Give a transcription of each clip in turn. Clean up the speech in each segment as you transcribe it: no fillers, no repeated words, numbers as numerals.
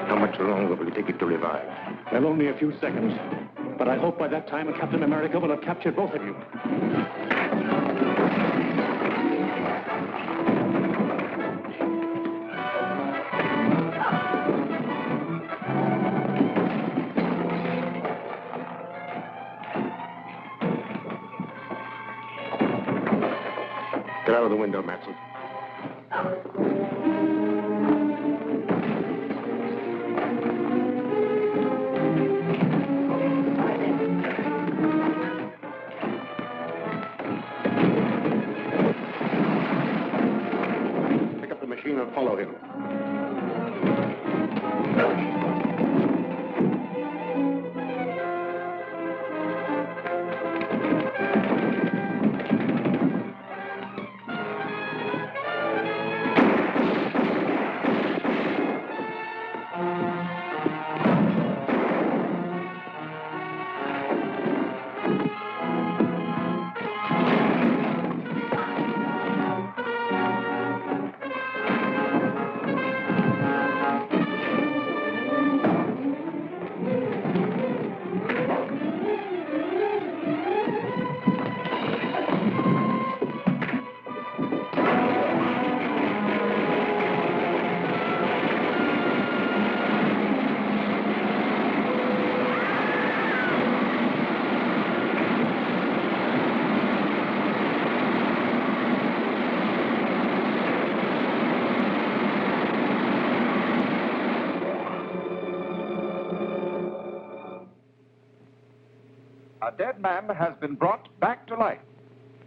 How much longer will it take it to revive? Well, only a few seconds. But I hope by that time Captain America will have captured both of you. Get out of the window, Matson. Pick up the machine and follow him. A dead man has been brought back to life.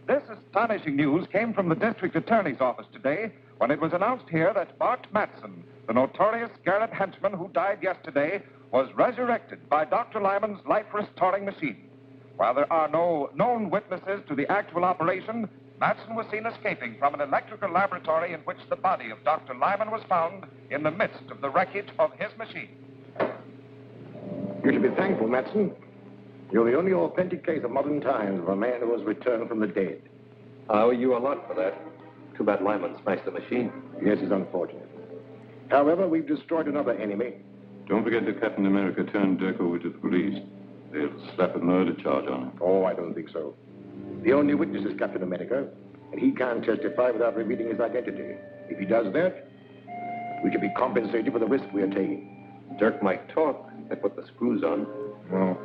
This astonishing news came from the district attorney's office today when it was announced here that Bart Matson, the notorious Scarlet henchman who died yesterday, was resurrected by Dr. Lyman's life-restoring machine. While there are no known witnesses to the actual operation, Matson was seen escaping from an electrical laboratory in which the body of Dr. Lyman was found in the midst of the wreckage of his machine. You should be thankful, Matson. You're the only authentic case of modern times of a man who has returned from the dead. I owe you a lot for that. Too bad Lyman smashed the machine. Yes, it's unfortunate. However, we've destroyed another enemy. Don't forget that Captain America turned Dirk over to the police. They'll slap a murder charge on him. Oh, I don't think so. The only witness is Captain America, and he can't testify without revealing his identity. If he does that, we should be compensated for the risk we are taking. Dirk might talk. They put the screws on. No.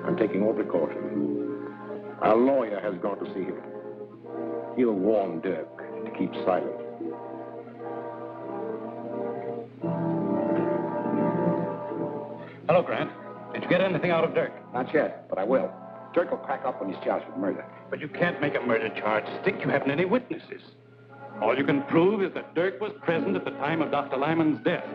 I'm taking all precautions. Our lawyer has gone to see him. He'll warn Dirk to keep silent. Hello, Grant. Did you get anything out of Dirk? Not yet, but I will. Dirk will crack up when he's charged with murder. But you can't make a murder charge stick. You haven't any witnesses. All you can prove is that Dirk was present at the time of Dr. Lyman's death.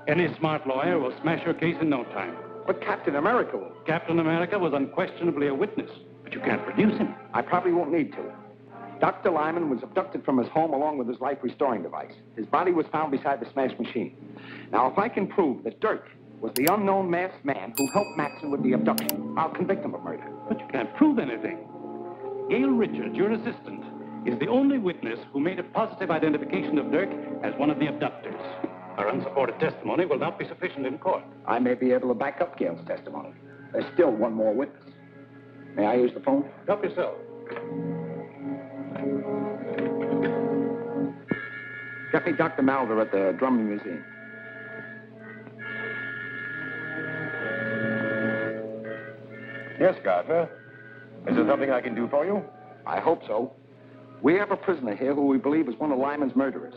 Any smart lawyer will smash your case in no time. But Captain America will. Captain America was unquestionably a witness, but you can't produce him. I probably won't need to. Dr. Lyman was abducted from his home along with his life-restoring device. His body was found beside the smashed machine. Now, if I can prove that Dirk was the unknown masked man who helped Matson with the abduction, I'll convict him of murder. But you can't prove anything. Gail Richards, your assistant, is the only witness who made a positive identification of Dirk as one of the abductors. Our unsupported testimony will not be sufficient in court. I may be able to back up Gail's testimony. There's still one more witness. May I use the phone? Help yourself. Get me Dr. Malver at the Drummond Museum. Yes, Gardner. Is there something I can do for you? I hope so. We have a prisoner here who we believe is one of Lyman's murderers.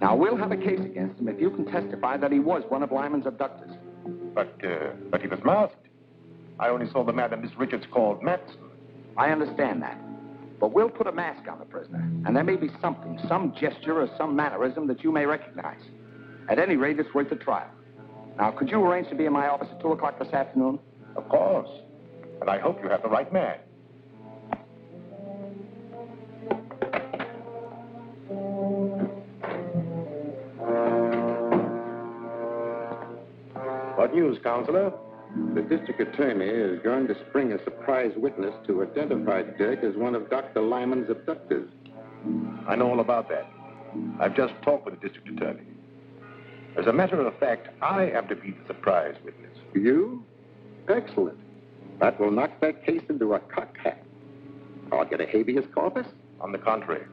Now, we'll have a case against him if you can testify that he was one of Lyman's abductors. But he was masked. I only saw the man that Miss Richards called Matson. I understand that. But we'll put a mask on the prisoner, and there may be something, some gesture or some mannerism that you may recognize. At any rate, it's worth a trial. Now, could you arrange to be in my office at 2 o'clock this afternoon? Of course. And I hope you have the right man. What news, Counselor? The district attorney is going to spring a surprise witness to identify Dirk as one of Dr. Lyman's abductors. I know all about that. I've just talked with the district attorney. As a matter of fact, I am to be the surprise witness. You? Excellent. That will knock that case into a cocked hat. I'll get a habeas corpus. On the contrary,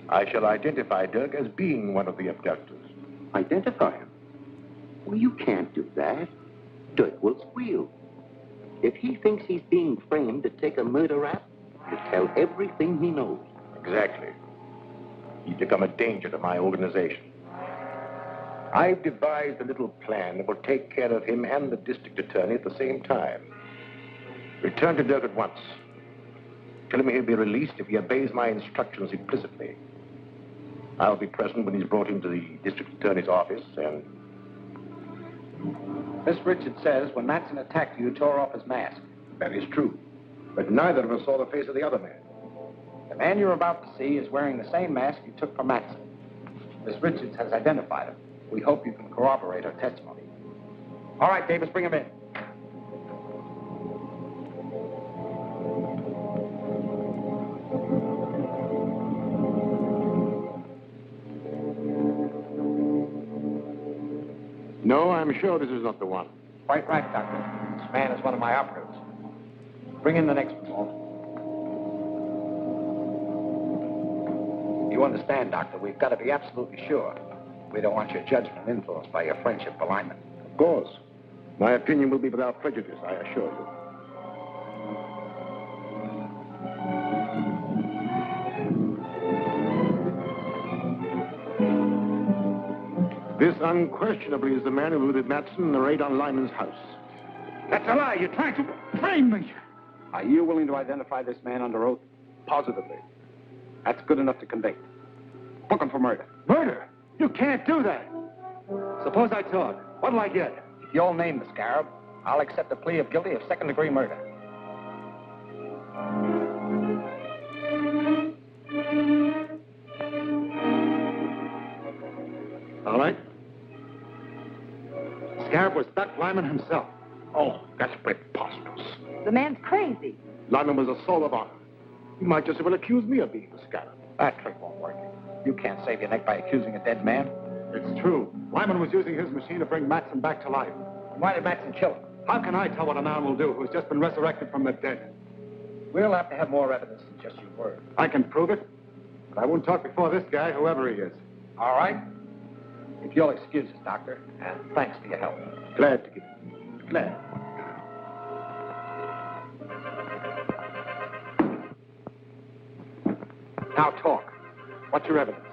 I shall identify Dirk as being one of the abductors. Identify him? Well, you can't do that. Dirk will squeal. If he thinks he's being framed to take a murder rap, he'll tell everything he knows. Exactly. He's become a danger to my organization. I've devised a little plan that will take care of him and the district attorney at the same time. Return to Dirk at once. Tell him he'll be released if he obeys my instructions implicitly. I'll be present when he's brought into the district attorney's office, and... Miss Richards says when Matson attacked you, you tore off his mask. That is true. But neither of us saw the face of the other man. The man you're about to see is wearing the same mask you took from Matson. Miss Richards has identified him. We hope you can corroborate her testimony. All right, Davis, bring him in. No, I'm sure this is not the one. Quite right, Doctor. This man is one of my operatives. Bring in the next one, Walt. You understand, Doctor, we've got to be absolutely sure. We don't want your judgment influenced by your friendship for Lyman. Of course. My opinion will be without prejudice, I assure you. This unquestionably is the man who looted Matson in the raid on Lyman's house. That's a lie. You're trying to frame me. Are you willing to identify this man under oath? Positively. That's good enough to convict. Book him for murder. Murder? You can't do that. Suppose I talk. What'll I get? If you'll name the scarab, I'll accept a plea of guilty of second-degree murder. All right. Scarab was Doc Lyman himself. Oh, that's preposterous. The man's crazy. Lyman was a soul of honor. He might just as well accuse me of being the scarab. That trick won't work. You can't save your neck by accusing a dead man. It's true. Lyman was using his machine to bring Matson back to life. Why did Matson kill him? How can I tell what a man will do who's just been resurrected from the dead? We'll have to have more evidence than just your word. I can prove it, but I won't talk before this guy, whoever he is. All right? If you'll excuse us, Doctor, and thanks for your help. Glad to give it. Glad. Now talk. What's your evidence?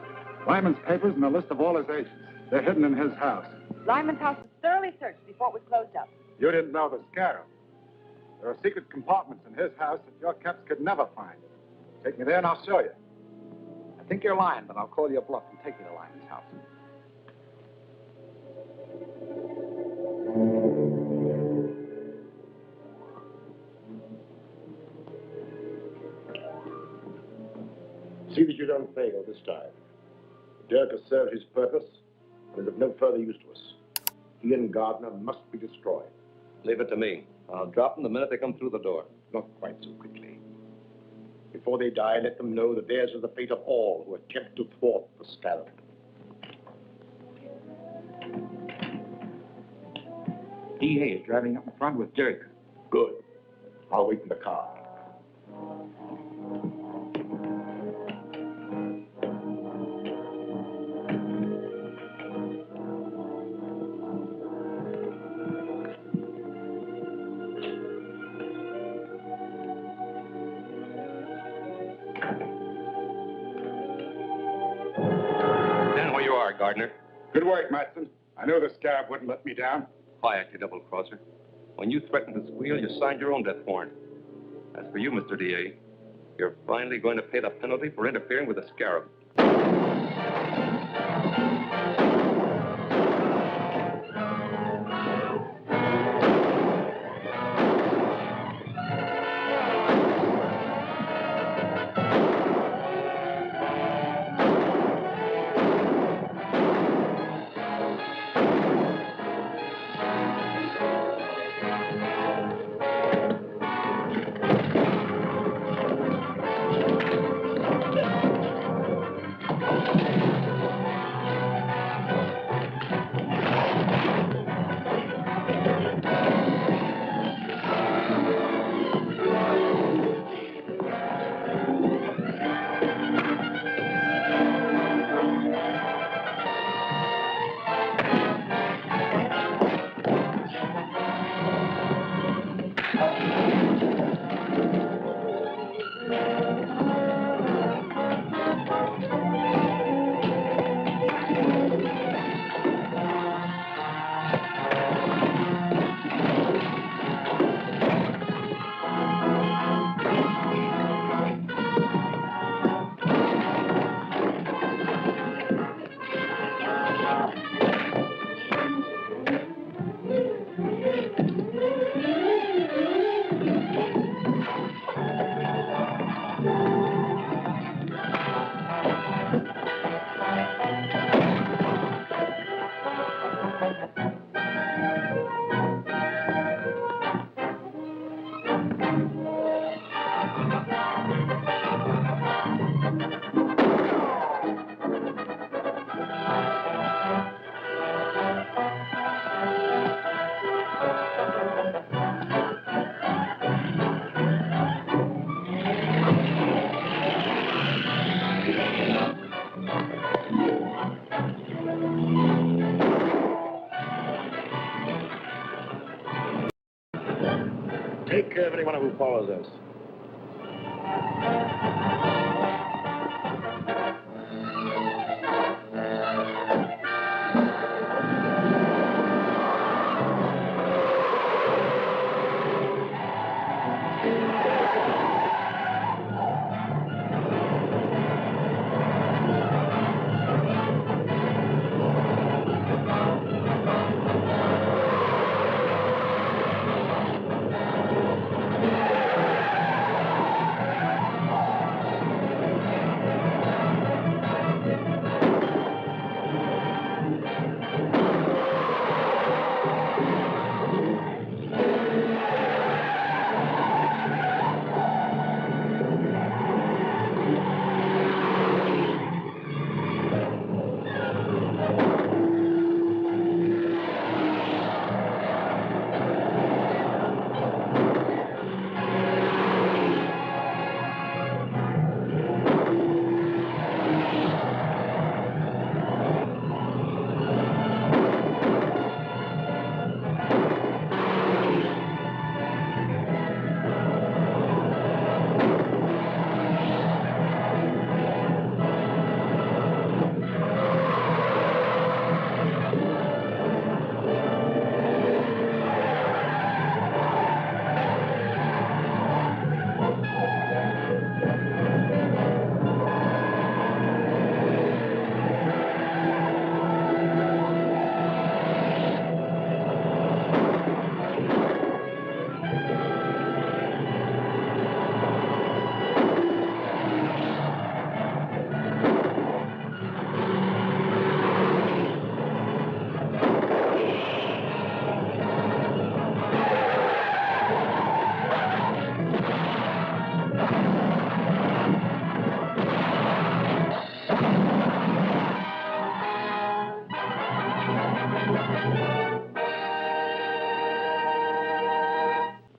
Lyman's papers and a list of all his agents. They're hidden in his house. Lyman's house was thoroughly searched before it was closed up. You didn't know the scarab. There are secret compartments in his house that your caps could never find. Take me there and I'll show you. I think you're lying, but I'll call your bluff and take you to Lyman's house. See that you don't fail this time. Dirk has served his purpose and is of no further use to us. He and Gardner must be destroyed. Leave it to me. I'll drop them the minute they come through the door. Not quite so quickly. Before they die, let them know that theirs is the fate of all who attempt to thwart the scarab. DA is driving up in front with Dirk. Good. I'll wait in the car. Stand where you are, Gardner. Good work, Matson. I knew the scarab wouldn't let me down. Quiet, you double-crosser. When you threatened to squeal, you signed your own death warrant. As for you, Mr. DA, you're finally going to pay the penalty for interfering with the scarab. take care of anyone who follows us.